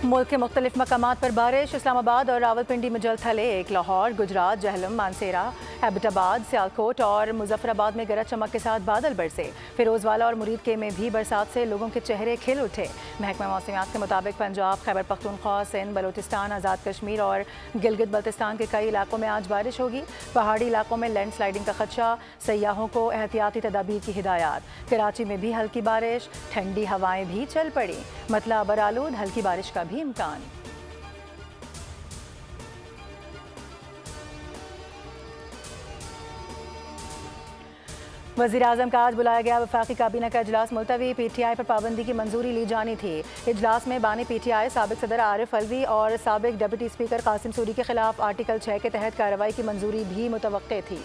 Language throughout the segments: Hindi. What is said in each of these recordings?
मुल्क के मुख्तलिफ मकामात पर बारिश। इस्लामाबाद और रावलपिंडी में जलथले, एक लाहौर, गुजरात, जहलम, मानसेरा, एबटाबाद, सियालकोट और मुजफ्फराबाद में गरज चमक के साथ बादल बरसे। फिरोजवाला और मुरीद के में भी बरसात से लोगों के चेहरे खिल उठे। महकमा मौसमियात के मुताबिक पंजाब, खैबर पख्तूनख्वा, सिंध, बलूचिस्तान, आज़ाद कश्मीर और गिलगित बल्तिस्तान के कई इलाकों में आज बारिश होगी। पहाड़ी इलाकों में लैंड स्लाइडिंग का खदशा, सयाहों को एहतियाती तदाबीर की हिदायत। कराची में भी हल्की बारिश, ठंडी हवाएं भी चल पड़ी। मतला बरालूद हल्की बारिश का भी इम्कान। वज़ीर-ए-आज़म का आज बुलाया गया वफाकी काबीना का इजलास मुलतवी। PTI पर पाबंदी की मंजूरी ली जानी थी। इजलास में बानी PTI साबिक सदर आरिफ अलवी और साबिक डिप्टी स्पीकर कासिम सूरी के खिलाफ आर्टिकल 6 के तहत कार्रवाई की मंजूरी भी मुतवक्के थी।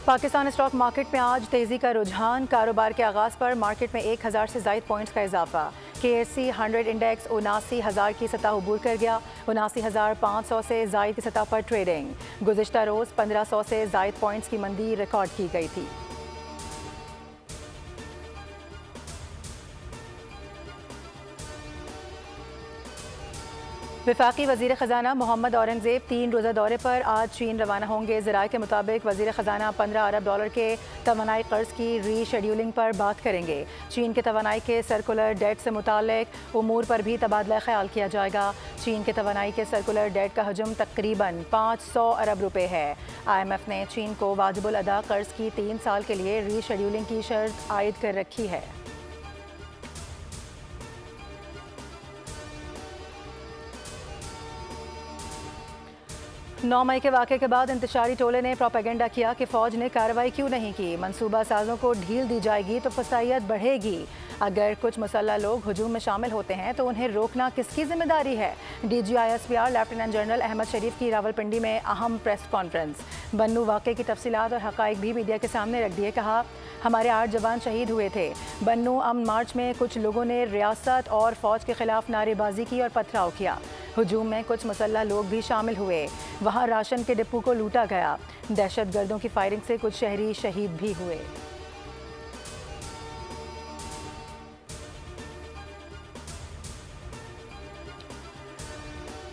पाकिस्तान स्टॉक मार्केट में आज तेजी का रुझान। कारोबार के आगाज पर मार्केट में 1000 से ज़ायद पॉइंट्स का इजाफा। KSE 100 इंडेक्स 79,000 की सतह अबूर कर गया। 79,500 से ज़ायद की सतह पर ट्रेडिंग। गुज़िश्ता रोज़ 1500 से ज़ायद पॉइंट्स की मंदी रिकॉर्ड की गई थी। वफाकी वज़ीर ख़जाना मोहम्मद औरंगज़ेब 3 रोज़ा दौरे पर आज चीन रवाना होंगे। ज़राए के मुताबिक वज़ीर ख़जाना 15 अरब डॉलर के तवानाई कर्ज की रीशेड्यूलिंग पर बात करेंगे। चीन के तवानाई के सर्कुलर डेट से मुताल्लिक उमूर पर भी तबादला ख्याल किया जाएगा। चीन के तवानाई के सर्कुलर डेट का हजम तकरीबन 500 अरब रुपये है। IMF ने चीन को वाजिबुल अदा कर्ज की 3 साल के लिए रीशेड्यूलिंग की शर्त आयद कर रखी है। नौ मई के वाक़े के बाद इंतशारी टोले ने प्रोपेगेंडा किया कि फ़ौज ने कार्रवाई क्यों नहीं की। मनसूबा साजों को ढील दी जाएगी तो फसाइयत बढ़ेगी। अगर कुछ मुसल्लह लोग हुजूम में शामिल होते हैं तो उन्हें रोकना किसकी जिम्मेदारी है। DG ISPR lieutenant general Ahmed Sharif की रावलपिंडी में अहम प्रेस कॉन्फ्रेंस। बन्नू वाक़े की तफसीलात और हक़ाइक़ भी मीडिया के सामने रख दिए। कहा, हमारे 8 जवान शहीद हुए थे। बन्नू अमन मार्च में कुछ लोगों ने रियासत और फ़ौज के खिलाफ नारेबाजी की और पथराव किया। हुजूम में कुछ मुसल्लह लोग भी शामिल हुए। वहाँ राशन के डिपो को लूटा गया। दहशत गर्दों की फायरिंग से कुछ शहरी शहीद भी हुए।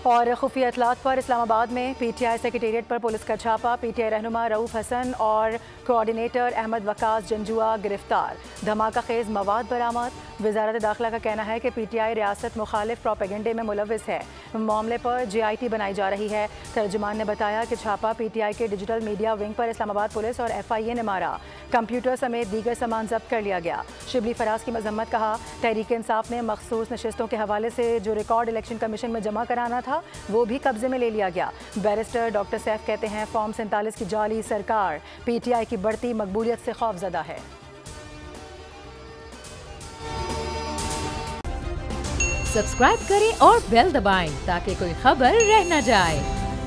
और खुफिया इतलात पर इस्लामाबाद में PTI सेक्रेटेरिएट पर पुलिस का छापा। PTI रहनुमा रऊफ हसन और कोऑर्डिनेटर अहमद वकास जंजुआ गिरफ्तार। धमाका खेज मवाद बरामद। वजारत दाखिला का कहना है कि PTI रियासत मुखालिफ प्रोपेगेंडे में मुलविस है। मामले पर JIT बनाई जा रही है। तर्जुमान ने बताया कि छापा PTI के डिजिटल मीडिया विंग पर इस्लामाबाद पुलिस और FIA ने मारा। कंप्यूटर समेत दीगर सामान जब्त कर लिया गया। शिबली फराज की मजम्मत। कहा, तहरीक इंसाफ ने मखसूस नशिस्तों के हवाले से जो रिकॉर्ड इलेक्शन कमीशन में जमा कराना था वो भी कब्जे में ले लिया गया। बैरिस्टर डॉक्टर सैफ कहते हैं, फॉर्म 47 की जाली सरकार PTI की बढ़ती मकबूलियत से खौफजदा है। सब्सक्राइब करें और बेल दबाएं ताकि कोई खबर रह न जाए।